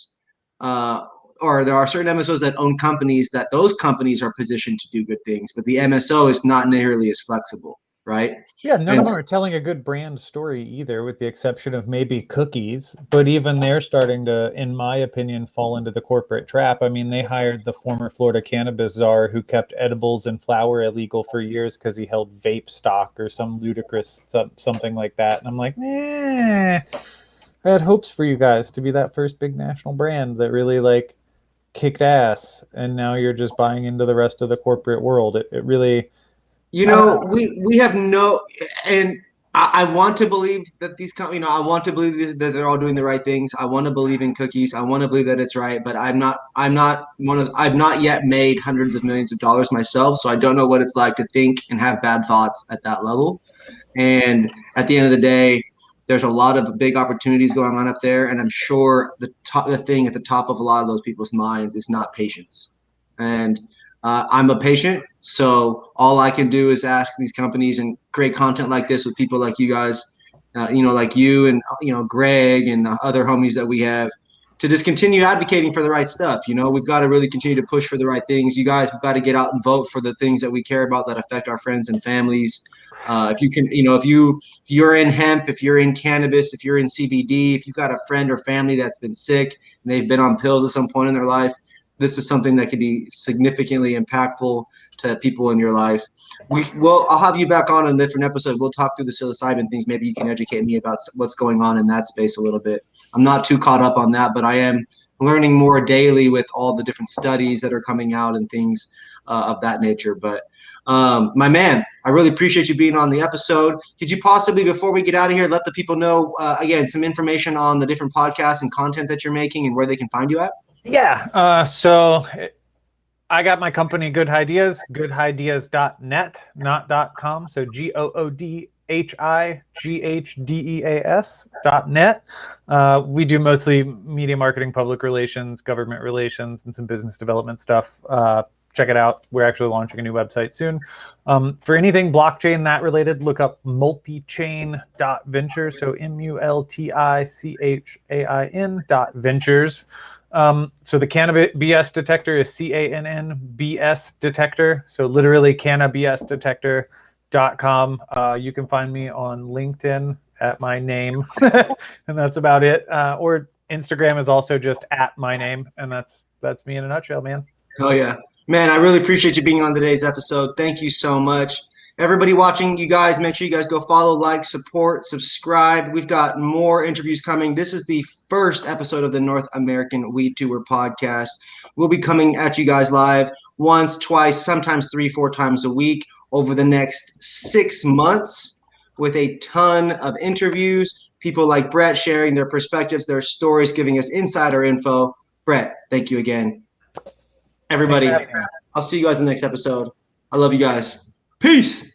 or there are certain MSOs that own companies that those companies are positioned to do good things, but the MSO is not nearly as flexible, right? Yeah, none And of them are telling a good brand story either, with the exception of maybe Cookies. But even they're starting to, in my opinion, fall into the corporate trap. I mean, they hired the former Florida cannabis czar who kept edibles and flower illegal for years because he held vape stock or some ludicrous something like that. And I'm like, I had hopes for you guys to be that first big national brand that really like kicked ass, and now you're just buying into the rest of the corporate world. It really, you know, we have no, and I want to believe that these companies, I want to believe that they're all doing the right things. I want to believe in Cookies. I want to believe that it's right, but I've not yet made hundreds of millions of dollars myself, so I don't know what it's like to think and have bad thoughts at that level. And at the end of the day, there's a lot of big opportunities going on up there, and I'm sure the thing at the top of a lot of those people's minds is not patience. And I'm a patient, so all I can do is ask these companies and create content like this with people like you guys, like you and Greg and the other homies that we have, to just continue advocating for the right stuff. We've got to really continue to push for the right things. You guys have got to get out and vote for the things that we care about that affect our friends and families. If you can, if you're in hemp, if you're in cannabis, if you're in CBD, if you've got a friend or family that's been sick and they've been on pills at some point in their life, this is something that could be significantly impactful to people in your life. I'll have you back on a different episode. We'll talk through the psilocybin things. Maybe you can educate me about what's going on in that space a little bit. I'm not too caught up on that, but I am learning more daily with all the different studies that are coming out and things of that nature. But my man, I really appreciate you being on the episode. Could you possibly, before we get out of here, let the people know, again, some information on the different podcasts and content that you're making and where they can find you at? Yeah. So I got my company Good Ideas, goodideas.net, not .com. So GOODHIGHDEAS.net. We do mostly media marketing, public relations, government relations, and some business development stuff. Check it out. We're actually launching a new website soon. For anything blockchain that related, look up multichain.ventures. So multichain.ventures. So the Cannabis BS detector is CANNBS detector. So literally cannabisdetector.com. You can find me on LinkedIn at my name, and that's about it. Or Instagram is also just at my name, and that's me in a nutshell, man. Oh yeah, man! I really appreciate you being on today's episode. Thank you so much. Everybody watching, you guys, make sure you guys go follow, like, support, subscribe. We've got more interviews coming. This is the first episode of the North American Weed Tour podcast. We'll be coming at you guys live once, twice, sometimes 3-4 times a week over the next 6 months with a ton of interviews. People like Brett sharing their perspectives, their stories, giving us insider info. Brett, thank you again. Everybody, I'll see you guys in the next episode. I love you guys. Peace.